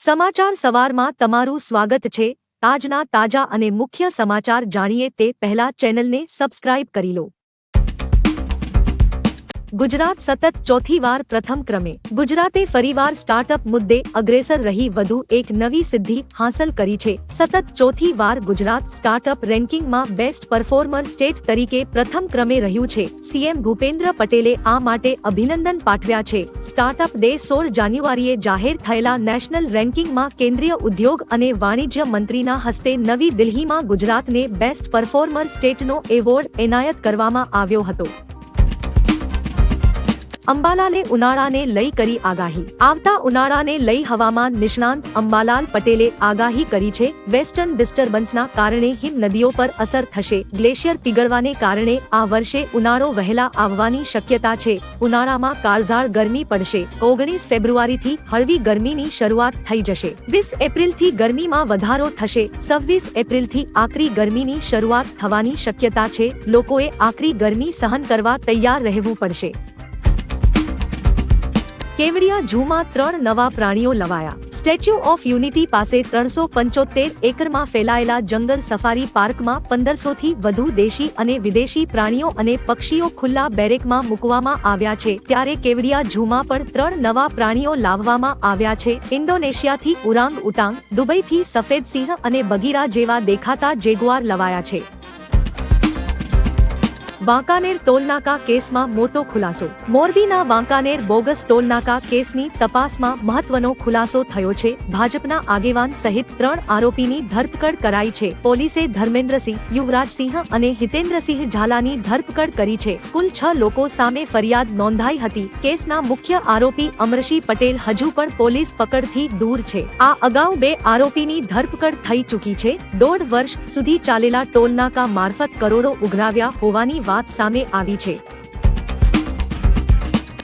સમાચાર સવારમાં તમારું સ્વાગત છે। આજના તાજા અને મુખ્ય સમાચાર જાણીએ તે પહેલા ચેનલને સબસ્ક્રાઇબ કરી લો। ગુજરાત સતત ચોથી વાર પ્રથમ ક્રમે। ગુજરાતે ફરીવાર સ્ટાર્ટઅપ મુદ્દે અગ્રેસર રહી વધુ એક નવી સિદ્ધિ હાંસલ કરી છે। સતત ચોથી વાર ગુજરાત સ્ટાર્ટઅપ રેન્કિંગમાં બેસ્ટ પરફોર્મર સ્ટેટ તરીકે પ્રથમ ક્રમે રહ્યું છે। સીએમ ભૂપેન્દ્ર પટેલે આ માટે અભિનંદન પાઠવ્યા છે। સ્ટાર્ટઅપ ડે 16 જાન્યુઆરીએ જાહેર થયેલા નેશનલ રેન્કિંગમાં કેન્દ્રીય ઉદ્યોગ અને વાણિજ્ય મંત્રીના હસ્તે નવી દિલ્હીમાં ગુજરાતને બેસ્ટ પરફોર્મર સ્ટેટનો એવોર્ડ એનાયત કરવામાં આવ્યો હતો। અંબાલાલે ઉનાળાને લઈ કરી આગાહી। આવતા ઉનાળાને લઈ હવામાન નિષ્ણાંત અંબાલાલ પટેલે આગાહી કરી છે। વેસ્ટર્ન ડિસ્ટર્બન્સના કારણે હિમ નદીઓ પર અસર થશે। ગ્લેશિયર પીગળવાને કારણે આ વર્ષે ઉનાળો વહેલા આવવાની શક્યતા છે। ઉનાળામાં કાળઝાળ ગરમી પડશે। 19 ફેબ્રુઆરીથી હળવી ગરમીની શરૂઆત થઈ જશે। 20 એપ્રિલથી ગરમીમાં વધારો થશે। 26 એપ્રિલથી આકરી ગરમીની શરૂઆત થવાની શક્યતા છે। લોકોએ આકરી ગરમી સહન કરવા તૈયાર રહેવું પડશે। કેવડિયા ઝૂમાં 3 નવા પ્રાણીઓ લવાયા। સ્ટેચ્યુ ઓફ યુનિટી પાસે 375 એકરમાં ફેલાયેલા જંગલ સફારી પાર્કમાં 1500થી વધુ દેશી અને વિદેશી પ્રાણીઓ અને પક્ષીઓ ખુલ્લા બેરેકમાં મૂકવામાં આવ્યા છે। ત્યારે કેવડિયા ઝૂમાં પણ 3 નવા પ્રાણીઓ લાવવામાં આવ્યા છે। ઇન્ડોનેશિયાથી ઉરાંગ ઉટાંગ, દુબઈથી સફેદ સિંહ અને બગીરા જેવા દેખાતા જેગુઆર લવાયા છે। વાંકાનેર ટોલનાકા કેસમાં મોટો ખુલાસો। મોરબીના વાંકાનેર બોગસ ટોલનાકા કેસની તપાસમાં મહત્વનો ખુલાસો થયો છે। ભાજપના આગેવાન સહિત 3 આરોપીની ધરપકડ કરાઈ છે। પોલીસે ધર્મેન્દ્રસિંહ, યુવરાજસિંહ અને હિતેન્દ્રસિંહ ઝાલાની ધરપકડ કરી છે। કુલ 6 લોકો સામે ફરિયાદ નોંધાઈ હતી। કેસના મુખ્ય આરોપી અમરશી પટેલ હજુ પણ પોલીસ પકડથી દૂર છે। આ અગાઉ 2 આરોપીની ધરપકડ થઈ ચૂકી છે। 1.5 વર્ષ સુધી ચાલેલા ટોલનાકા મારફત કરોડો ઉઘરાવ્યા હોવાની વાત સામે આવી છે।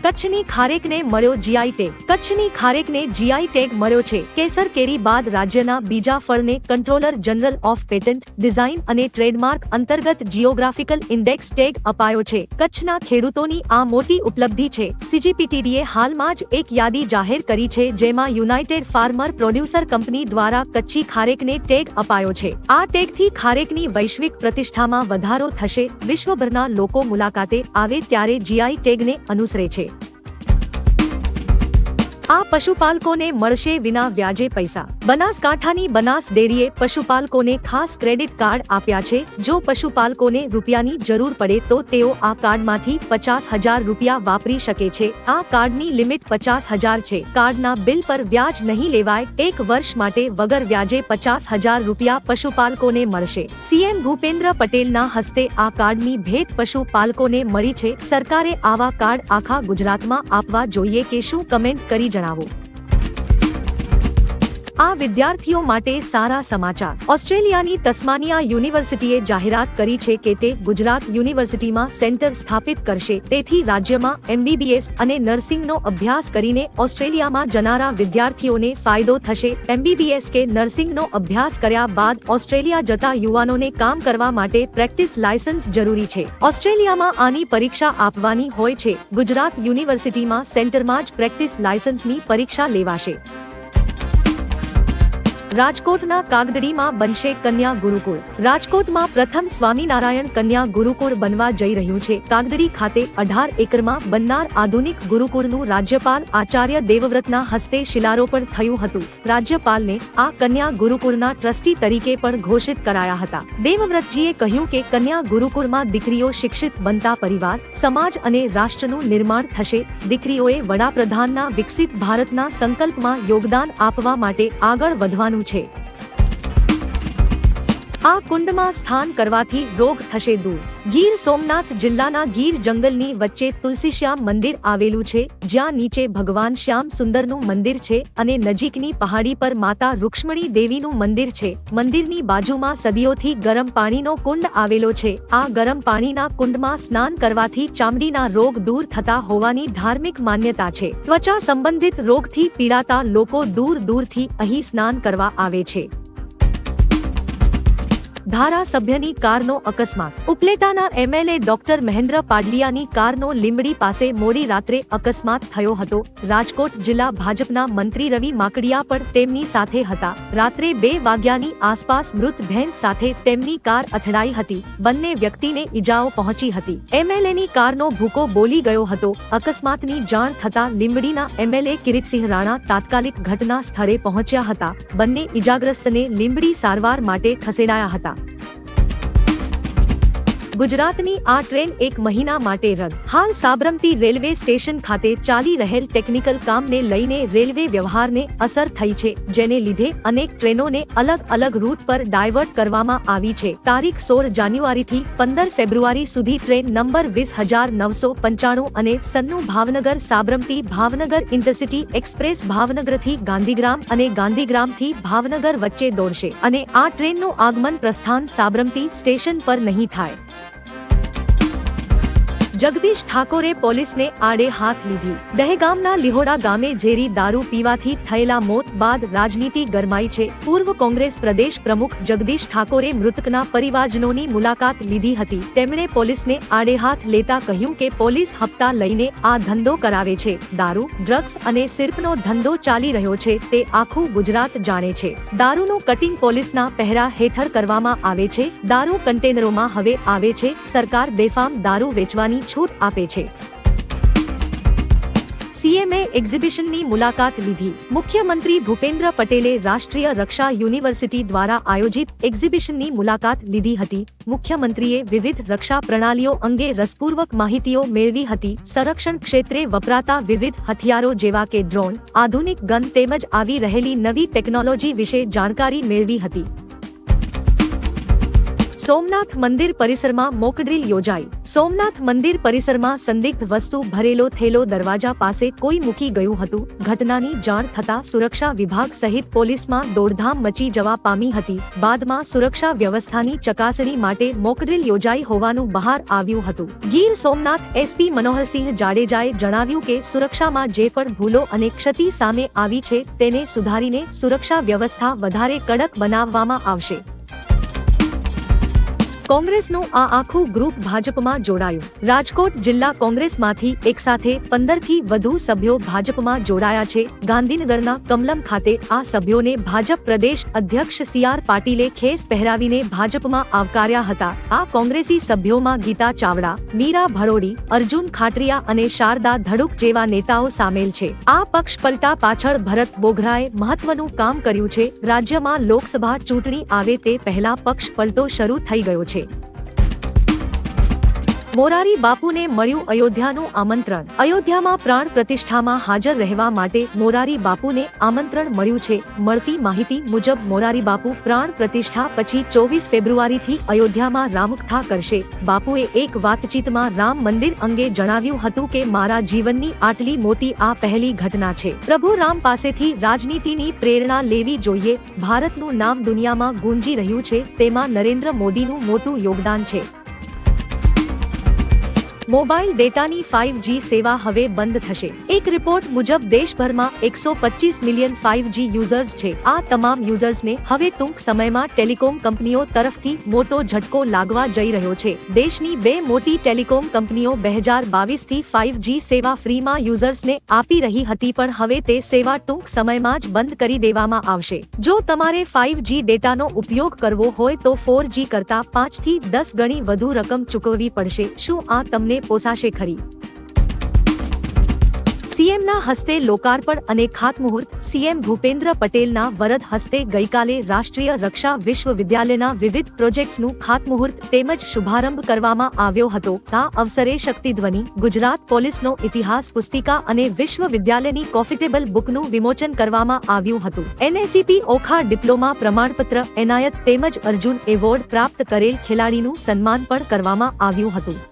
કચ્છની ખારેકને મળ્યો જીઆઈ ટેગ। કચ્છની ખારેકને જીઆઈ ટેગ મળ્યો છે। કેસર કેરી બાદ રાજ્યના બીજા ફળને controller general of patent, design અને ટ્રેડમાર્ક અંતર્ગત જિયોગ્રાફિકલ ઇન્ડેક્સ ટેગ અપાયો છે। કચ્છના ખેડૂતોની આ મોટી ઉપલબ્ધિ છે। સીજીપીટીડીએ હાલમાં જ એક યાદી જાહેર કરી છે જેમાં યુનાઇટેડ ફાર્મર પ્રોડ્યુસર કંપની દ્વારા કચ્છી ખારેકને ટેગ અપાયો છે। આ ટેગથી ખારેકની વૈશ્વિક પ્રતિષ્ઠામાં વધારો થશે। વિશ્વભરના લોકો મુલાકાતે આવે ત્યારે જીઆઈ ટેગને અનુસરે છે। આ પશુપાલકોને મળશે વિના વ્યાજે પૈસા। બનાસકાંઠાની બનાસ ડેરીએ પશુપાલકોને ખાસ ક્રેડિટ કાર્ડ આપ્યા છે। જો પશુપાલકોને રૂપિયાની જરૂર પડે તો તેઓ આ કાર્ડમાંથી 50,000 રૂપિયા વાપરી શકે છે। આ કાર્ડની લિમિટ 50,000 છે। કાર્ડના બિલ પર વ્યાજ નહીં લેવાય। 1 વર્ષ માટે વગર વ્યાજે 50,000 રૂપિયા પશુપાલકોને મળશે। સીએમ ભૂપેન્દ્ર પટેલના હસ્તે આ કાર્ડની ભેટ પશુપાલકોને મળી છે। સરકારે આવા કાર્ડ આખા ગુજરાતમાં આપવા જોઈએ કે શું? કમેન્ટ કરી જણાવો। આ વિદ્યાર્થીઓ માટે સારા સમાચાર। ઓસ્ટ્રેલિયાની તસ્માનિયા યુનિવર્સિટીએ જાહેરાત કરી છે કે તે ગુજરાત યુનિવર્સિટીમાં સેન્ટર સ્થાપિત કરશે। તેથી રાજ્યમાં એમબીબીએસ અને નર્સિંગનો અભ્યાસ કરીને ઓસ્ટ્રેલિયામાં જનારા વિદ્યાર્થીઓને ફાયદો થશે। એમબીબીએસ કે નર્સિંગનો અભ્યાસ કર્યા બાદ ઓસ્ટ્રેલિયા જતા યુવાનોને કામ કરવા માટે પ્રેક્ટિસ લાયસન્સ જરૂરી છે। ઓસ્ટ્રેલિયામાં આની પરીક્ષા આપવાની હોય છે। ગુજરાત યુનિવર્સિટીમાં સેન્ટરમાં જ પ્રેક્ટિસ લાયસન્સની પરીક્ષા લેવાશે। રાજકોટના કાગદડીમાં બનશે કન્યા ગુરુકુળ। રાજકોટમાં પ્રથમ સ્વામિનારાયણ કન્યા ગુરુકુળ બનવા જઈ રહ્યું છે। કાગદડી ખાતે 18 એકરમાં બનનાર આધુનિક ગુરુકુળનું રાજ્યપાલ આચાર્ય દેવવ્રતના હસ્તે શિલારોપણ થયું હતું। રાજ્યપાલને આ કન્યા ગુરુકુળના ટ્રસ્ટી તરીકે પણ ઘોષિત કરાયા હતા। દેવવ્રતજીએ કહ્યું કે કન્યા ગુરુકુળમાં દીકરીઓ શિક્ષિત બનતા પરિવાર, સમાજ અને રાષ્ટ્રનું નિર્માણ થશે। દીકરીઓએ વડાપ્રધાનના વિકસિત ભારતના સંકલ્પમાં યોગદાન આપવા માટે આગળ વધવાનું છે। આ કુંડમાં સ્નાન કરવાથી રોગ થશે દૂર। ગીર સોમનાથ જિલ્લાના ગીર જંગલની વચ્ચે તુલસીશ્યામ મંદિર આવેલું છે જ્યાં નીચે ભગવાન શ્યામ સુંદરનું મંદિર છે અને નજીકની પહાડી પર માતા રૂક્ષ્મણી દેવીનું મંદિર છે। મંદિરની બાજુમાં સદીઓથી ગરમ પાણીનો કુંડ આવેલો છે। આ ગરમ પાણીના કુંડમાં સ્નાન કરવાથી ચામડીના રોગ દૂર થતા હોવાની ધાર્મિક માન્યતા છે। ત્વચા સંબંધિત રોગથી પીડાતા લોકો દૂર દૂરથી અહીં સ્નાન કરવા આવે છે। ધારાસભ્યની કારનો અકસ્માત. ઉપલેટાના એમએલએ ડોક્ટર મહેન્દ્ર પાડલિયાની કારનો લીંબડી પાસે મોડી રાત્રે અકસ્માત થયો હતો. રાજકોટ જિલ્લા ભાજપના મંત્રી રવિ માકડિયા પણ તેમની સાથે હતા. રાત્રે 2 વાગ્યાની આસપાસ મૃત ભેંસ સાથે તેમની કાર અથડાઈ હતી. બંને વ્યક્તિને ઈજાઓ પહોંચી હતી. એમએલએની કારનો ભૂકો બોલી ગયો હતો. અકસ્માતની જાણ થતા લીંબડીના એમએલએ કિરીટસિંહ રાણા તાત્કાલિક ઘટના સ્થળે પહોંચ્યા હતા. બંને ઈજાગ્રસ્તને લીંબડી સારવાર માટે ખસેડાયા હતા. ગુજરાતની આ ટ્રેન 1 મહિના માટે રદ. હાલ સાબરમતી રેલવે સ્ટેશન ખાતે ચાલી રહેલ ટેકનિકલ કામને લઈને રેલવે વ્યવહારને અસર થઈ છે, જેને લીધે અનેક ટ્રેનોને અલગ અલગ રૂટ પર ડાયવર્ટ કરવામાં આવી છે. તારીખ 16 જાન્યુઆરીથી 15 ફેબ્રુઆરી સુધી ટ્રેન નંબર 20,995 અને 96 ભાવનગર સાબરમતી ભાવનગર ઇન્ટરસિટી એક્સપ્રેસ ભાવનગરથી ગાંધીગ્રામ અને ગાંધીગ્રામથી ભાવનગર વચ્ચે દોડશે અને આ ટ્રેનનું આગમન પ્રસ્થાન સાબરમતી સ્ટેશન પર નહીં થાય. જગદીશ ઠાકોરે પોલીસને આડે હાથ લીધી. દહેગામના લિહોડા ગામે ઝેરી દારૂ પીવાથી થયેલા મોત બાદ રાજનીતિ ગરમાઈ છે. પૂર્વ કોંગ્રેસ પ્રદેશ પ્રમુખ જગદીશ ઠાકોરે મૃતકના પરિવારજનોની મુલાકાત લીધી હતી. તેમણે પોલીસને આડે હાથ લેતા કહ્યું કે પોલીસ હપ્તા લઈને આ ધંધો કરાવે છે. દારૂ, ડ્રગ્સ અને સિર્ફનો ધંધો ચાલી રહ્યો છે તે આખું ગુજરાત જાણે છે. દારૂનું કટિંગ પોલીસના પહેરા હેઠળ કરવામાં આવે છે. દારૂ કન્ટેનરોમાં હવે આવે છે. સરકાર બેફામ દારૂ વેચવાની છૂટ આપે છે. સીએમએ એક્ઝિબિશનની મુલાકાત લીધી. મુખ્યમંત્રી ભૂપેન્દ્ર પટેલે રાષ્ટ્રીય રક્ષા યુનિવર્સિટી દ્વારા આયોજિત એક્ઝિબિશનની મુલાકાત લીધી હતી. મુખ્યમંત્રીએ વિવિધ રક્ષા પ્રણાલીઓ અંગે રસપૂર્વક માહિતીઓ મેળવી હતી. સંરક્ષણ ક્ષેત્રે વપરાતા વિવિધ હથિયારો જેવા કે ડ્રોન, આધુનિક ગન તેમજ આવી રહેલી નવી ટેકનોલોજી વિશે જાણકારી મેળવી હતી. સોમનાથ મંદિર પરિસરમાં મોકડ્રીલ યોજાઈ. સોમનાથ મંદિર પરિસરમાં સંદિગ્ધ વસ્તુ ભરેલો થેલો દરવાજા પાસે કોઈ મૂકી ગયું હતું. ઘટનાની જાણ થતા સુરક્ષા વિભાગ સહિત પોલીસમાં દોડધામ મચી જવા પામી હતી. બાદમાં સુરક્ષા વ્યવસ્થાની ચકાસણી માટે મોકડ્રીલ યોજાઈ હોવાનું બહાર આવ્યું હતું. ગીર સોમનાથ એસપી મનોહરસિંહ જાડેજાએ જણાવ્યું કે સુરક્ષામાં જે પણ ભૂલો અને ક્ષતિ સામે આવી છે તેને સુધારીને સુરક્ષા વ્યવસ્થા વધારે કડક બનાવવામાં આવશે. કોંગ્રેસનું આ આખું ગ્રુપ ભાજપમાં જોડાયું. રાજકોટ જિલ્લા કોંગ્રેસમાંથી એકસાથે 15થી વધુ સભ્યો ભાજપમાં જોડાયા છે. ગાંધીનગરના કમલમ ખાતે આ સભ્યોને ભાજપ પ્રદેશ અધ્યક્ષ CR પાટીલે ખેસ પહેરાવીને ભાજપમાં આવકાર્યા હતા. આ કોંગ્રેસી સભ્યોમાં ગીતા ચાવડા, મીરા ભરોડી, અર્જુન ખાટરિયા અને શારદા ધડુક જેવા નેતાઓ સામેલ છે. આ પક્ષ પલટા પાછળ ભરત બોઘરાએ મહત્વનું કામ કર્યું છે. રાજ્યમાં લોકસભા ચૂંટણી આવે તે પહેલા પક્ષ પલટો શરૂ થઈ ગયો છે. મોરારી બાપુને મળ્યું અયોધ્યાનું આમંત્રણ. અયોધ્યામાં પ્રાણ પ્રતિષ્ઠામાં હાજર રહેવા માટે મોરારી બાપુને આમંત્રણ મળ્યું છે. મળતી માહિતી મુજબ મોરારી બાપુ પ્રાણ પ્રતિષ્ઠા પછી 24 ફેબ્રુઆરીથી અયોધ્યામાં રામકથા કરશે. બાપુએ એક વાતચીતમાં રામ મંદિર અંગે જણાવ્યું હતું કે મારા જીવનની આટલી મોટી આ પહેલી ઘટના છે. પ્રભુ રામ પાસેથી રાજનીતિની પ્રેરણા લેવી જોઈએ. ભારતનું નામ દુનિયામાં ગુંજી રહ્યું છે તેમાં નરેન્દ્ર મોદીનું મોટું યોગદાન છે. મોબાઈલ ડેટાની 5G સેવા હવે બંધ થશે. એક રિપોર્ટ મુજબ દેશભરમાં 125 મિલિયન 5G યુઝર્સ છે. આ તમામ યુઝર્સને હવે ટૂંક સમયમાં ટેલિકોમ કંપનીઓ તરફથી મોટો ઝટકો લાગવા જઈ રહ્યો છે. દેશની 2 મોટી ટેલિકોમ કંપનીઓ 2022થી 5G સેવા ફ્રીમાં યુઝર્સને આપી રહી હતી, પણ હવે તે સેવા ટૂંક સમયમાં જ બંધ કરી દેવામાં આવશે. જો તમારે 5G ડેટાનો ઉપયોગ કરવો હોય તો 4G કરતા 5 થી 10 ગણી વધુ રકમ ચૂકવવી પડશે. શું આ તમને પોસાશે ખરી? સીએમના હસ્તે લોકાર્પણ અને ખાતમુહૂર્ત. સીએમ ભૂપેન્દ્ર પટેલના વરદ હસ્તે ગઈકાલે રાષ્ટ્રીય રક્ષા વિશ્વવિદ્યાલયના વિવિધ પ્રોજેક્ટ્સનું ખાતમુહૂર્ત તેમજ શુભારંભ કરવામાં આવ્યો હતો. આ અવસરે શક્તિધ્વનિ, ગુજરાત પોલીસનો ઇતિહાસ પુસ્તિકા અને વિશ્વવિદ્યાલયની કોફિટેબલ બુકનું વિમોચન કરવામાં આવ્યું હતું. NACP ઓખા ડિપ્લોમા પ્રમાણપત્ર એનાયત તેમજ અર્જુન એવોર્ડ પ્રાપ્ત કરેલ ખેલાડીનું સન્માન પણ કરવામાં આવ્યું હતું.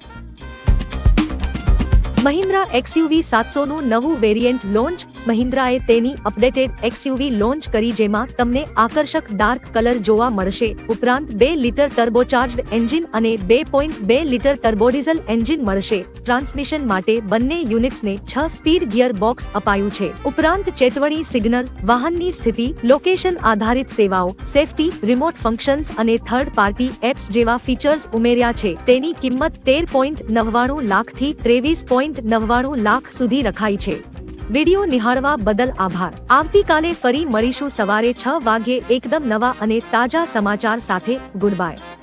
મહિન્દ્રા XUV 700નું નવું વેરિયન્ટ લોન્ચ. મહિન્દ્રાએ તેની અપડેટેડ XUV લોન્ચ કરી, જેમાં તમને આકર્ષક ડાર્ક કલર જોવા મળશે. ઉપરાંત 2 લિટર ટર્બોચાર્જ્ડ એન્જિન અને 2.2 લિટર ટર્બોડીઝલ એન્જિન મળશે. ટ્રાન્સમિશન માટે બંને યુનિટ્સને 6 સ્પીડ ગિયર બોક્સ અપાયું છે. ઉપરાંત ચેતવણી સિગ્નલ, વાહનની સ્થિતિ, લોકેશન આધારિત સેવાઓ, સેફટી, રિમોટ ફંક્શન્સ અને થર્ડ પાર્ટી એપ્સ જેવા ફીચર્સ ઉમેર્યા છે. તેની કિંમત 13.99 લાખથી 23.99 લાખ સુધી રખાઈ છે. વિડિયો નિહાળવા બદલ આભાર. આવતીકાલે ફરી મળીશું સવારે 6 વાગ્યે એકદમ નવા અને તાજા સમાચાર સાથે. Good bye.